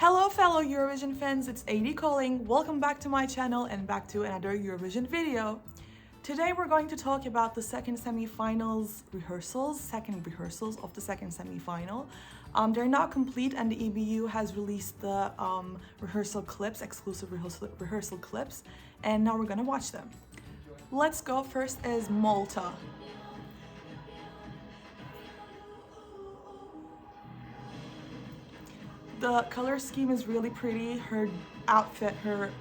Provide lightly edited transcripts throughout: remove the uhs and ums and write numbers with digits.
Hello fellow Eurovision fans, it's AD calling. Welcome back to my channel and back to another Eurovision video. Today we're going to talk about the second semi-finals second rehearsals of the second semi-final. They're not complete and the EBU has released the exclusive rehearsal clips, and now we're gonna watch them. Let's go. First is Malta. The color scheme is really pretty. Her outfit, her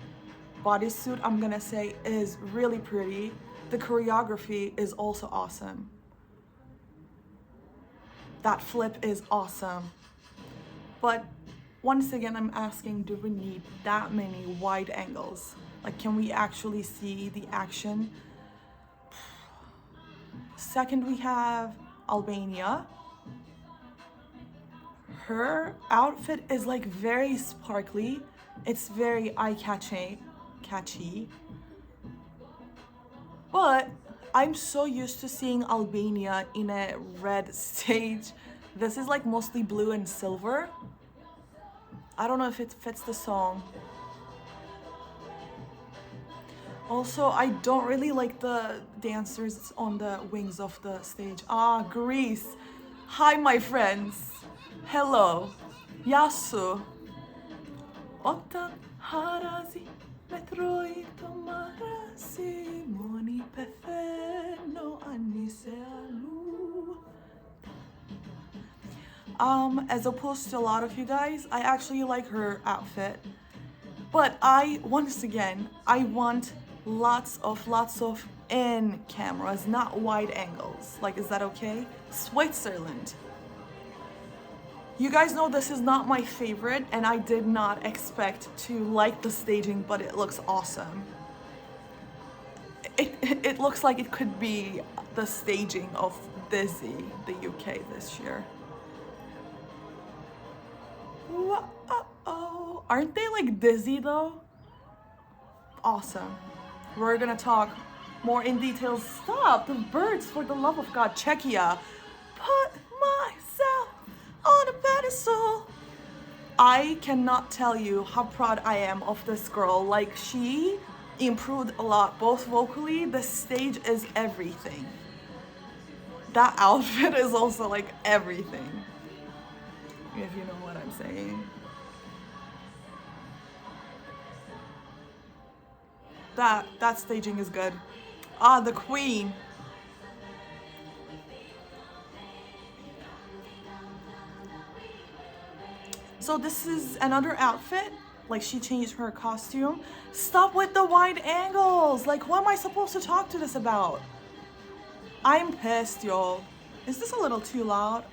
bodysuit, I'm gonna say, is really pretty. The choreography is also awesome. That flip is awesome. But once again, I'm asking, do we need that many wide angles? Like, can we actually see the action? Second, we have Albania. Her outfit is like very sparkly. It's very eye-catchy. But I'm so used to seeing Albania in a red stage. This is like mostly blue and silver. I don't know if it fits the song. Also, I don't really like the dancers on the wings of the stage. Greece. Hi, my friends. Hello. Yasu. Otan harazi metroi tomarasi moni pefeno anisealu. As opposed to a lot of you guys, I actually like her outfit. But once again, I want lots of in cameras, not wide angles. Like, is that okay? Switzerland. You guys know this is not my favorite, and I did not expect to like the staging, but it looks awesome. It looks like it could be the staging of Dizzy, the UK this year. Whoa, aren't they like Dizzy though? Awesome. We're gonna talk more in detail. Stop the birds, for the love of God. Czechia. Put myself on a pedestal. I cannot tell you how proud I am of this girl. Like, she improved a lot, both vocally. The stage is everything. That outfit is also like everything, if you know what I'm saying. That staging is good. The Queen. So this is another outfit. Like, she changed her costume. Stop with the wide angles. Like, what am I supposed to talk to this about? I'm pissed, y'all. Is this a little too loud?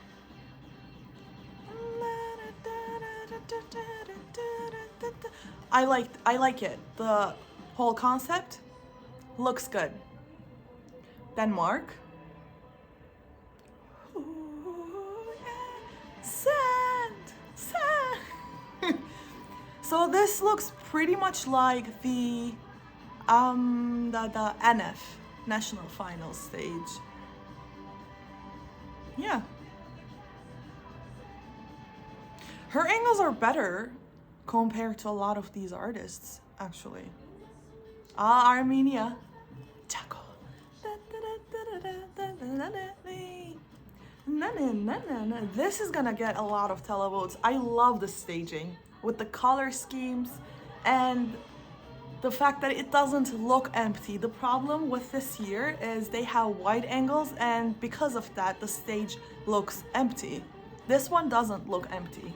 I like it. The whole concept looks good. Denmark. Ooh, yeah. Sand. So this looks pretty much like the NF national finals stage. Yeah. Her angles are better compared to a lot of these artists, actually. Armenia. Chaco. This is gonna get a lot of televotes. I love the staging with the color schemes and the fact that it doesn't look empty. The problem with this year is they have wide angles, and because of that, the stage looks empty. This one doesn't look empty.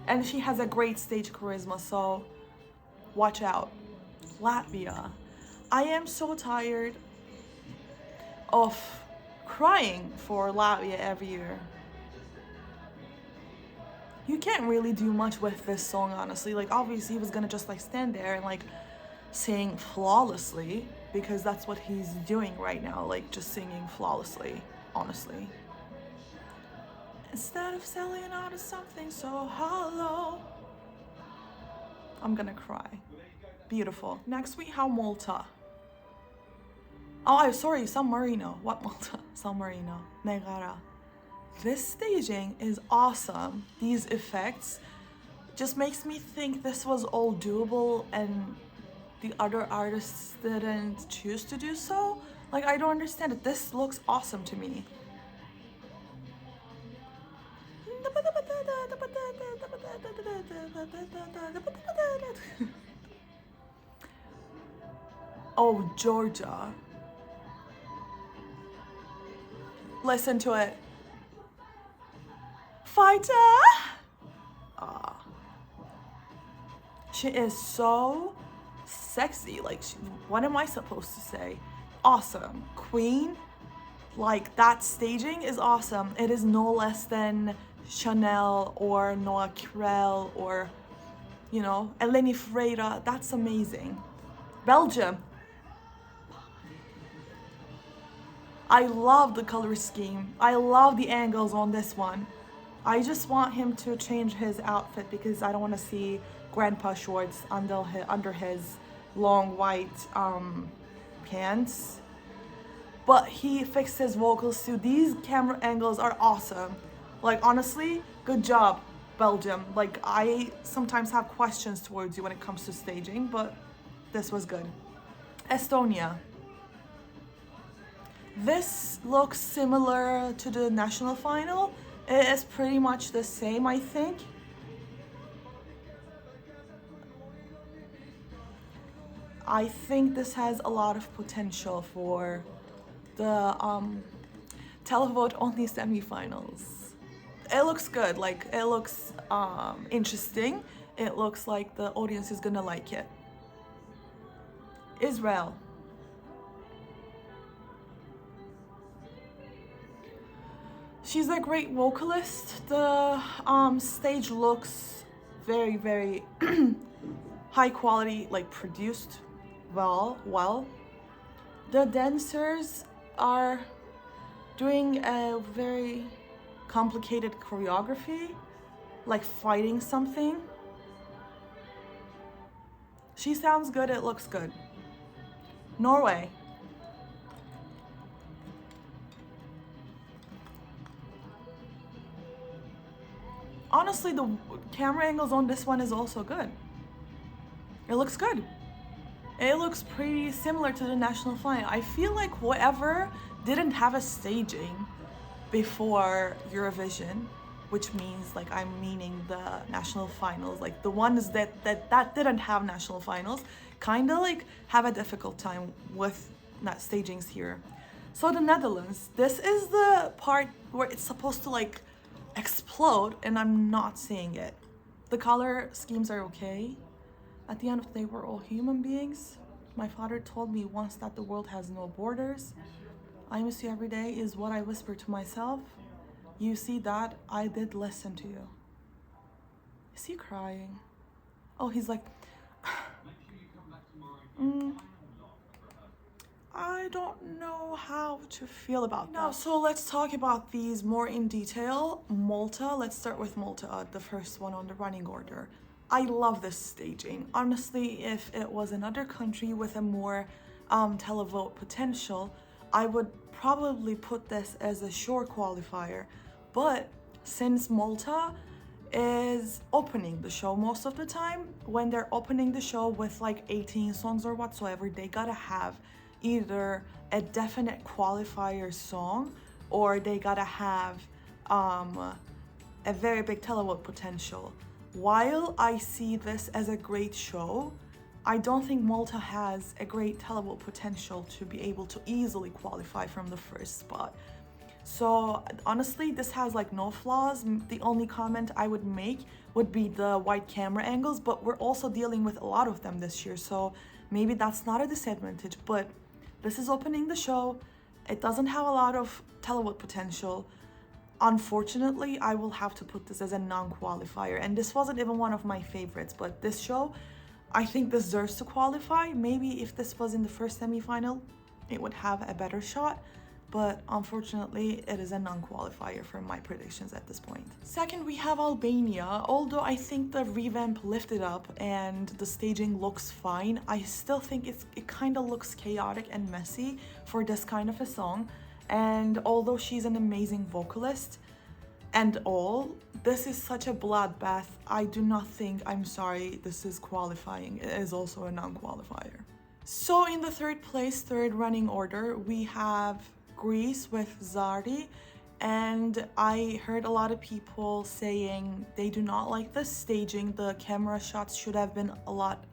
And she has a great stage charisma, so watch out. Latvia. I am so tired of crying for Latvia every year. You can't really do much with this song, honestly. Like, obviously he was gonna just like stand there and like sing flawlessly, because that's what he's doing right now, like just singing flawlessly, honestly. Instead of selling out of something so hollow. I'm gonna cry. Beautiful. Next we have Malta. Sorry, San Marino. What Malta? San Marino. Negara. This staging is awesome. These effects, just makes me think this was all doable and the other artists didn't choose to do so. Like, I don't understand it. This looks awesome to me. Oh, Georgia. Listen to it. Fighter! She is so sexy. Like, what am I supposed to say? Awesome. Queen, like, that staging is awesome. It is no less than Chanel or Noah Kirel or, you know, Eleni Freira. That's amazing. Belgium. I love the color scheme. I love the angles on this one. I just want him to change his outfit because I don't want to see grandpa shorts under his long white pants. But he fixed his vocals too. These camera angles are awesome. Like, honestly, good job, Belgium. Like, I sometimes have questions towards you when it comes to staging, but this was good. Estonia. This looks similar to the national final. It is pretty much the same, I think. I think this has a lot of potential for the televote only semifinals. It looks good, like, it looks interesting. It looks like the audience is gonna like it. Israel. She's a great vocalist. The stage looks very, very high quality, like produced well. The dancers are doing a very complicated choreography, like fighting something. She sounds good, it looks good. Norway. Honestly, the camera angles on this one is also good. It looks good. It looks pretty similar to the national final. I feel like whoever didn't have a staging before Eurovision, which means, like, I'm meaning the national finals, like the ones that didn't have national finals, kind of like have a difficult time with not stagings here. So the Netherlands, this is the part where it's supposed to like explode and I'm not seeing it. The color schemes are okay. At the end of the day, we're all human beings. My father told me once that the world has no borders. I miss you every day is what I whisper to myself. You see that? I did listen to you. Is he crying? Oh, he's like, I don't know how to feel about that. Now, so let's talk about these more in detail. Malta, let's start with Malta, the first one on the running order. I love this staging. Honestly, if it was another country with a more televote potential, I would probably put this as a sure qualifier. But since Malta is opening the show most of the time, when they're opening the show with like 18 songs or whatsoever, they gotta have either a definite qualifier song or they gotta have a very big televote potential. While I see this as a great show, I don't think Malta has a great televote potential to be able to easily qualify from the first spot. So honestly, this has like no flaws. The only comment I would make would be the wide camera angles, but we're also dealing with a lot of them this year, so maybe that's not a disadvantage. But this is opening the show. It doesn't have a lot of televote potential. Unfortunately, I will have to put this as a non-qualifier, and this wasn't even one of my favorites, but this show, I think, deserves to qualify. Maybe if this was in the first semi-final, it would have a better shot, but unfortunately, it is a non-qualifier for my predictions at this point. Second, we have Albania. Although I think the revamp lifted up and the staging looks fine, I still think it kind of looks chaotic and messy for this kind of a song. And although she's an amazing vocalist, and all. This is such a bloodbath. I do not think, I'm sorry, this is qualifying. It is also a non-qualifier. So in the third place, third running order, we have Greece with Zari. And I heard a lot of people saying they do not like the staging. The camera shots should have been a lot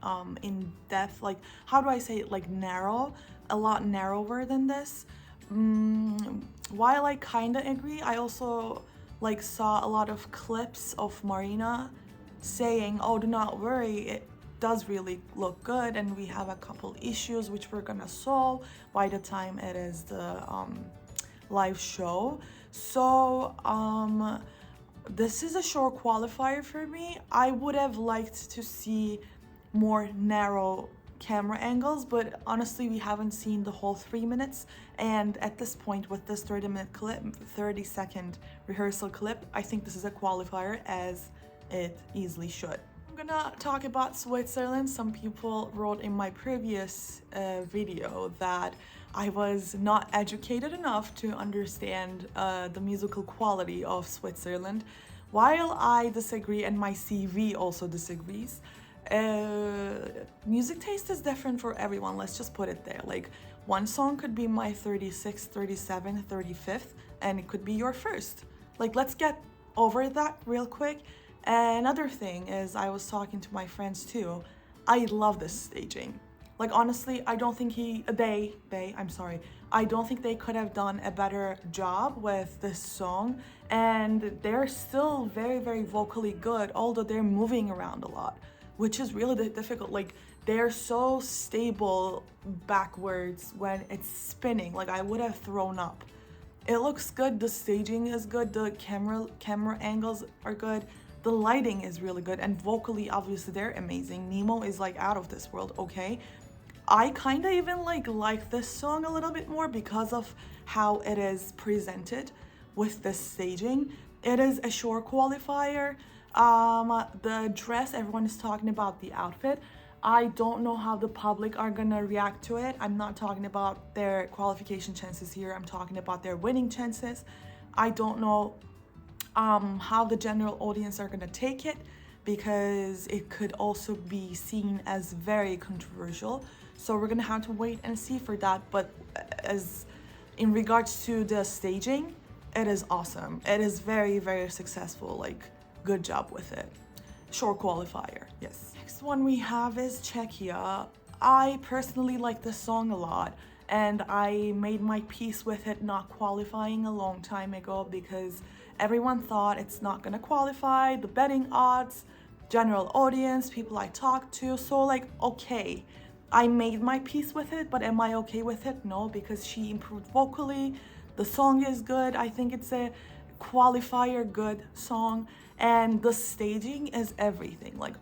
in depth, like, how do I say it, like narrow, a lot narrower than this. While I kind of agree, I also like saw a lot of clips of Marina saying, oh, do not worry, it does really look good, and we have a couple issues which we're gonna solve by the time it is the live show. So this is a short qualifier for me. I would have liked to see more narrow camera angles, but honestly we haven't seen the whole 3 minutes, and at this point with this 30-minute clip, 30-second rehearsal clip, I think this is a qualifier, as it easily should. I'm gonna talk about Switzerland. Some people wrote in my previous video that I was not educated enough to understand the musical quality of Switzerland. While I disagree, and my CV also disagrees, music taste is different for everyone, let's just put it there. Like, one song could be my 36th, 37th, 35th, and it could be your first. Like, let's get over that real quick. Another thing is, I was talking to my friends too, I love this staging. Like, honestly, I don't think I don't think they could have done a better job with this song, and they're still very, very vocally good, although they're moving around a lot, which is really difficult. Like, they're so stable backwards when it's spinning. Like, I would have thrown up. It looks good, the staging is good, the camera angles are good, the lighting is really good, and vocally, obviously, they're amazing. Nemo is like out of this world, okay? I kind of even like this song a little bit more because of how it is presented with this staging. It is a short qualifier. The dress, everyone is talking about the outfit. I don't know how the public are gonna react to it. I'm not talking about their qualification chances here. I'm talking about their winning chances. I don't know how the general audience are gonna take it, because it could also be seen as very controversial. So we're gonna have to wait and see for that. But as in regards to the staging, it is awesome. It is very, very successful. Like, good job with it. Short qualifier, yes. Next one we have is Czechia. I personally like this song a lot, and I made my peace with it not qualifying a long time ago because everyone thought it's not gonna qualify, the betting odds, general audience, people I talked to. So, like, okay, I made my peace with it, but am I okay with it? No, because she improved vocally, the song is good, I think it's a qualifier good song, and the staging is everything. Like,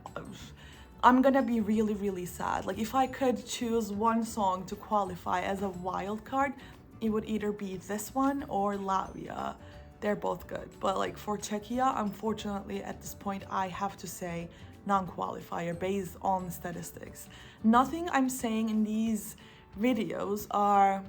I'm gonna be really, really sad. Like, if I could choose one song to qualify as a wild card, it would either be this one or Latvia. They're both good, but like for Czechia, unfortunately at this point I have to say non-qualifier based on statistics. Nothing I'm saying in these videos are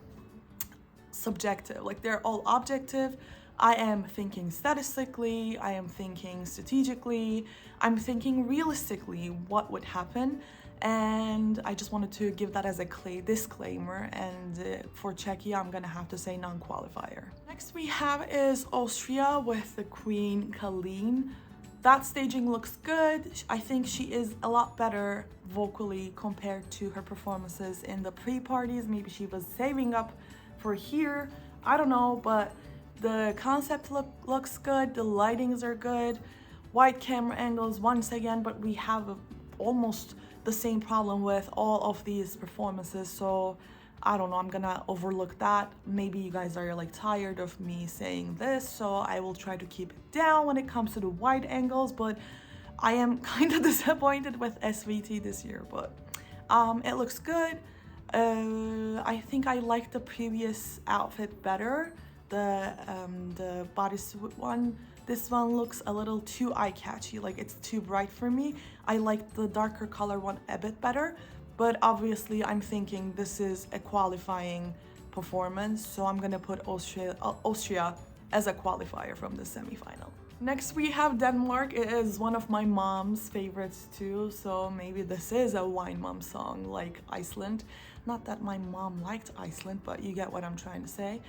subjective, like they're all objective. I am thinking statistically, I am thinking strategically, I'm thinking realistically what would happen, and I just wanted to give that as a disclaimer. And for Czechia, I'm gonna have to say non-qualifier. Next we have is Austria with the Queen Colleen. That staging looks good. I think she is a lot better vocally compared to her performances in the pre-parties. Maybe she was saving up for here, I don't know, but the concept looks good, the lightings are good, wide camera angles once again, but we have almost the same problem with all of these performances, so I don't know, I'm gonna overlook that. Maybe you guys are like tired of me saying this, so I will try to keep it down when it comes to the wide angles, but I am kind of disappointed with SVT this year, but it looks good. I think I like the previous outfit better, the bodysuit one. This one looks a little too eye-catchy, like it's too bright for me. I like the darker color one a bit better, but obviously I'm thinking this is a qualifying performance, so I'm gonna put Austria as a qualifier from the semi-final. Next we have Denmark. It is one of my mom's favorites too, so maybe this is a wine mom song like Iceland. Not that my mom liked Iceland, but you get what I'm trying to say.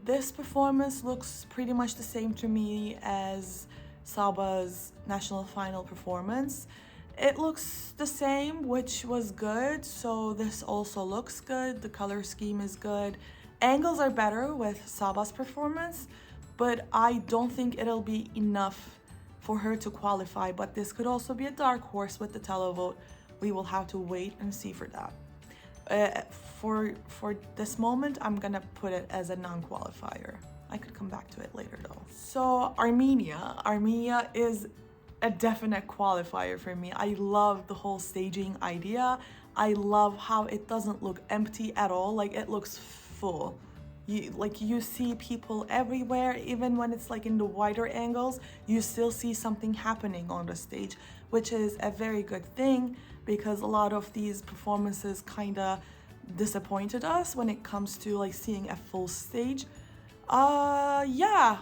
This performance looks pretty much the same to me as Saba's national final performance. It looks the same, which was good, so this also looks good. The color scheme is good. Angles are better with Saba's performance, but I don't think it'll be enough for her to qualify. But this could also be a dark horse with the televote. We will have to wait and see for that. For this moment, I'm gonna put it as a non-qualifier. I could come back to it later though. So Armenia is a definite qualifier for me. I love the whole staging idea. I love how it doesn't look empty at all. Like, it looks full. You see people everywhere. Even when it's like in the wider angles, you still see something happening on the stage, which is a very good thing, because a lot of these performances kind of disappointed us when it comes to like seeing a full stage. Armenia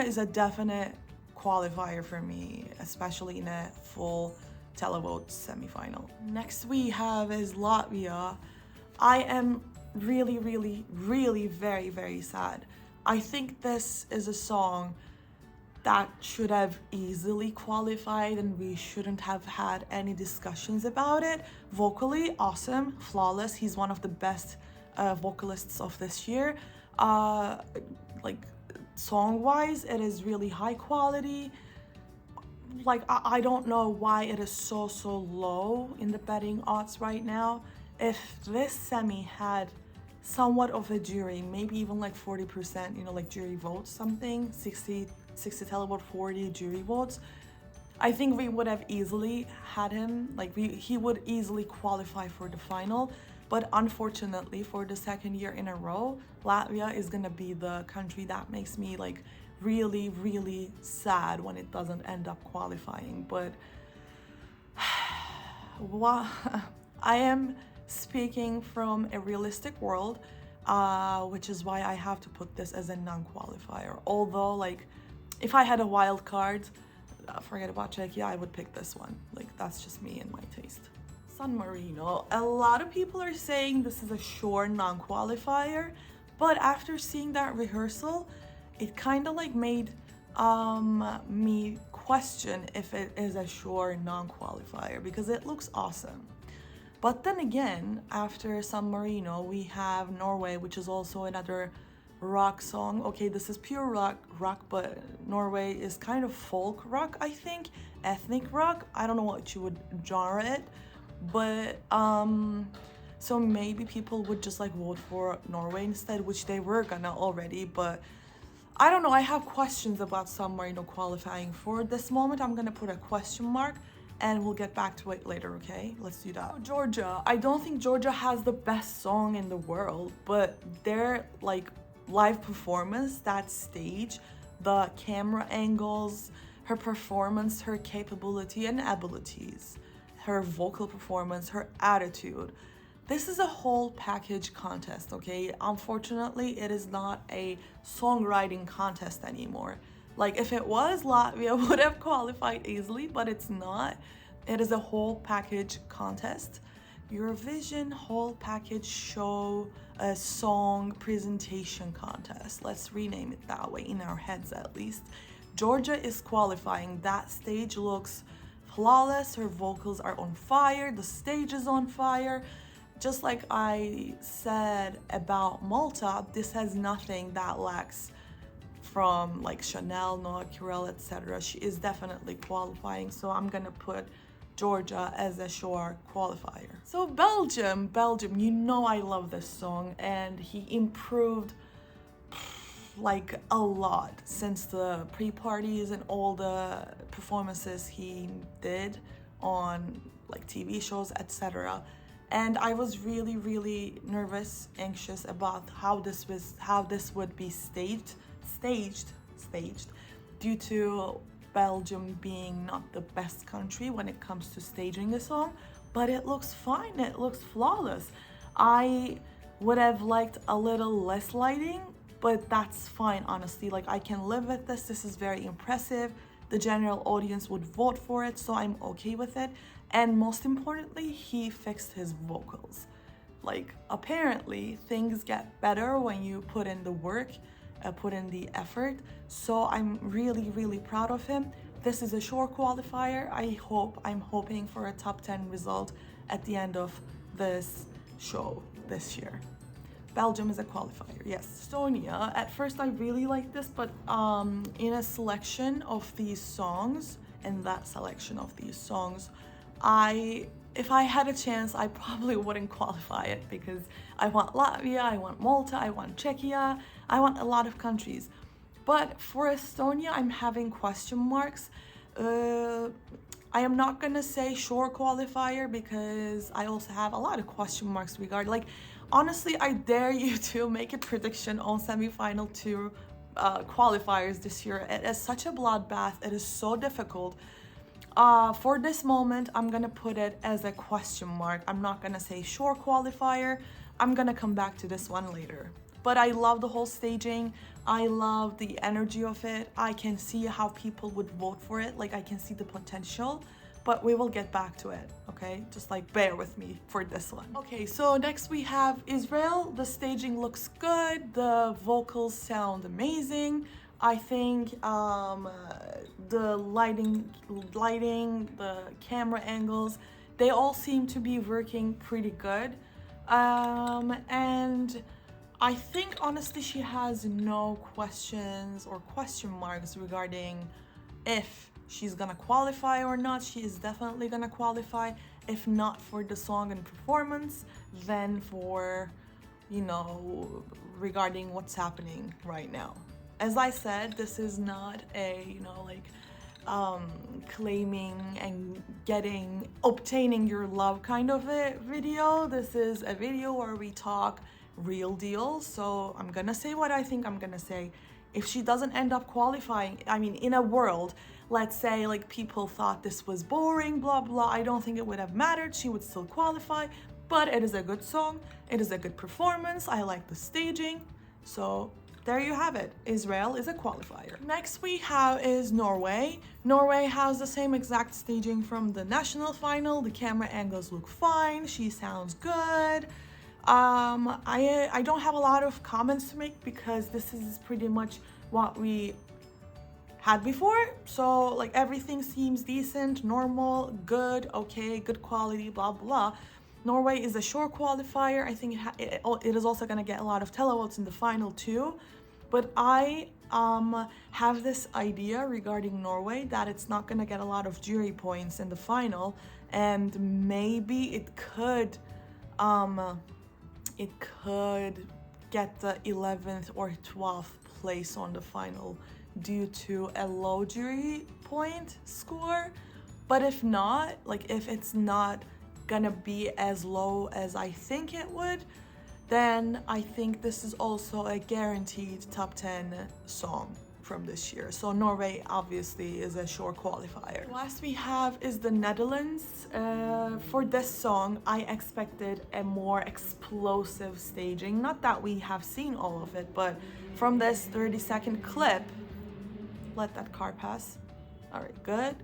is a definite qualifier for me, especially in a full televote semifinal. Next we have is Latvia. I am really very sad. I think this is a song that should have easily qualified and we shouldn't have had any discussions about it. Vocally, awesome, flawless. He's one of the best vocalists of this year. Like, song-wise, it is really high quality. Like, I don't know why it is so low in the betting odds right now. If this semi had somewhat of a jury, maybe even like 40%, you know, like jury votes, something, 60 televote, 40 jury votes, I think we would have easily had him, like he would easily qualify for the final. But unfortunately, for the second year in a row, Latvia is gonna be the country that makes me like really sad when it doesn't end up qualifying. But I am speaking from a realistic world, which is why I have to put this as a non-qualifier. Although, like, if I had a wild card, forget about Czechia, I would pick this one. Like, that's just me and my taste. San Marino. A lot of people are saying this is a sure non-qualifier, but after seeing that rehearsal, it kind of like made me question if it is a sure non-qualifier, because it looks awesome. But then again, after San Marino, we have Norway, which is also another rock song. Okay, this is pure rock, but Norway is kind of folk rock, I think, ethnic rock. I don't know what you would genre it, but so maybe people would just like vote for Norway instead, which they were gonna already. But I don't know, I have questions about San Marino qualifying. For this moment, I'm gonna put a question mark, and we'll get back to it later, okay? Let's do that. Georgia. I don't think Georgia has the best song in the world, but their like live performance, that stage, the camera angles, her performance, her capability and abilities, her vocal performance, her attitude. This is a whole package contest, okay? Unfortunately, it is not a songwriting contest anymore. Like, if it was, Latvia would have qualified easily, but it's not. It is a whole package contest. Eurovision whole package show, a song presentation contest. Let's rename it that way, in our heads at least. Georgia is qualifying. That stage looks flawless. Her vocals are on fire. The stage is on fire. Just like I said about Malta, this has nothing that lacks from like Chanel, Noah Kirel, etc. She is definitely qualifying, so I'm gonna put Georgia as a sure qualifier. So Belgium, you know I love this song, and he improved like a lot since the pre-parties and all the performances he did on like TV shows, etc. And I was really nervous, anxious about how this would be staged due to Belgium being not the best country when it comes to staging a song, but it looks fine, it looks flawless. I would have liked a little less lighting, but that's fine, honestly. Like, I can live with this. This is very impressive. The general audience would vote for it, so I'm okay with it. And most importantly, he fixed his vocals. Like, apparently things get better when you put in the work, put in the effort. So I'm really, really proud of him. This is a short qualifier. I'm hoping for a top 10 result at the end of this show this year. Belgium is a qualifier, yes. Estonia, at first I really liked this, but in a selection of these songs, if I had a chance, I probably wouldn't qualify it, because I want Latvia, I want Malta, I want Czechia, I want a lot of countries. But for Estonia, I'm having question marks. I am not gonna say sure qualifier, because I also have a lot of question marks regarding, like, honestly, I dare you to make a prediction on semi-final 2 qualifiers this year. It is such a bloodbath. It is so difficult. For this moment, I'm gonna put it as a question mark. I'm not gonna say sure qualifier. I'm gonna come back to this one later. But I love the whole staging. I love the energy of it. I can see how people would vote for it. Like, I can see the potential, but we will get back to it, okay? Just like bear with me for this one. Okay, so next we have Israel. The staging looks good. The vocals sound amazing. I think the lighting, the camera angles, they all seem to be working pretty good. And I think honestly she has no questions or question marks regarding if she's gonna qualify or not. She is definitely gonna qualify, if not for the song and performance, then for, you know, regarding what's happening right now. As I said, this is not a, you know, like claiming and obtaining your love kind of a video. This is a video where we talk real deal. So I'm gonna say what I think I'm gonna say. If she doesn't end up qualifying, I mean, in a world, let's say like people thought this was boring, blah blah, I don't think it would have mattered. She would still qualify, but it is a good song, it is a good performance, I like the staging. So there you have it. Israel is a qualifier. Next we have is Norway. Norway has the same exact staging from the national final. The camera angles look fine. She sounds good. I don't have a lot of comments to make, because this is pretty much what we had before. So like everything seems decent, normal, good, okay, good quality, blah blah. Norway is a short qualifier. I think it is also going to get a lot of televotes in the final too. But I have this idea regarding Norway that it's not going to get a lot of jury points in the final, and maybe it could get the 11th or 12th place on the final due to a low jury point score. But if not, like if it's not gonna be as low as I think it would, then I think this is also a guaranteed top 10 song from this year. So Norway obviously is a sure qualifier. Last we have is the Netherlands. For this song, I expected a more explosive staging. Not that we have seen all of it, but from this 30-second clip, let that car pass. All right, good.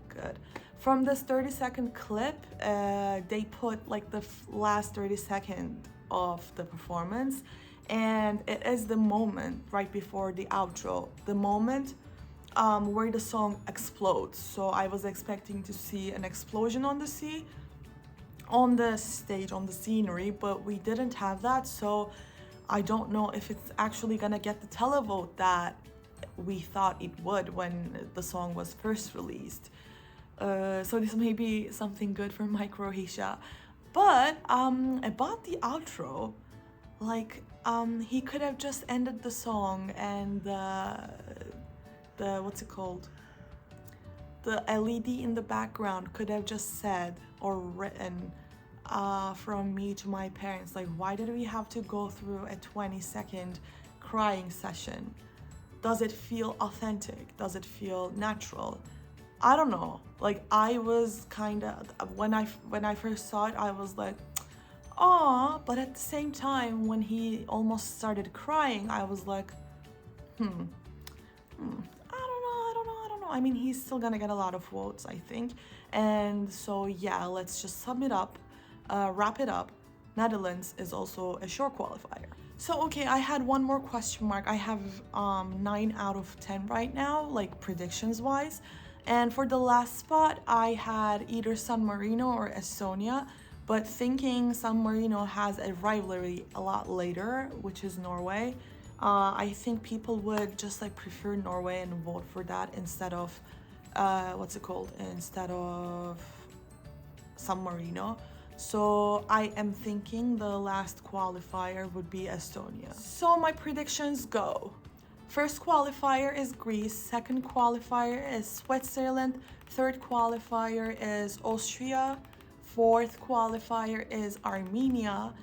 From this 30-second clip, they put like the last 30 seconds of the performance, and it is the moment right before the outro, the moment where the song explodes. So I was expecting to see an explosion on the stage, on the scenery, but we didn't have that. So I don't know if it's actually gonna get the televote that we thought it would when the song was first released. So this may be something good for my Croatia. But about the outro, like he could have just ended the song, and the what's it called? The LED in the background could have just said or written from me to my parents. Like, why did we have to go through a 20-second crying session? Does it feel authentic? Does it feel natural? I don't know. Like, I was kind of, when I first saw it, I was like, aw, but at the same time, when he almost started crying, I was like, I don't know. I mean, he's still gonna get a lot of votes, I think. And so, yeah, let's just sum it up, wrap it up. Netherlands is also a sure qualifier. So, okay, I had one more question mark. I have 9 out of 10 right now, like predictions wise. And for the last spot, I had either San Marino or Estonia, but thinking San Marino has a rivalry a lot later, which is Norway. I think people would just like prefer Norway and vote for that instead of, instead of San Marino. So I am thinking the last qualifier would be Estonia. So my predictions go. First qualifier is Greece, second qualifier is Switzerland, third qualifier is Austria, fourth qualifier is Armenia,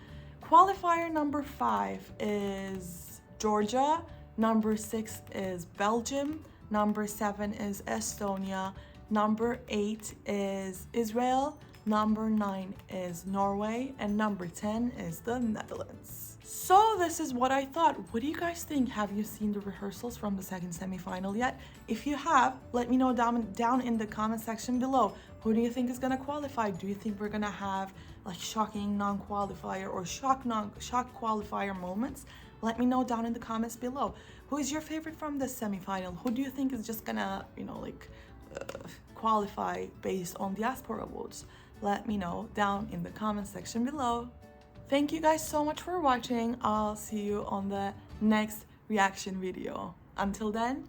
qualifier number 5 is Georgia, number 6 is Belgium, number 7 is Estonia, number 8 is Israel, number 9 is Norway, and number 10 is the Netherlands. So this is what I thought. What do you guys think? Have you seen the rehearsals from the second semi-final yet? If you have, let me know down in the comment section below. Who do you think is gonna qualify? Do you think we're gonna have like shocking non-qualifier or shock qualifier moments? Let me know down in the comments below. Who is your favorite from the semi-final? Who do you think is just gonna, qualify based on diaspora votes? Let me know down in the comment section below. Thank you guys so much for watching. I'll see you on the next reaction video. Until then,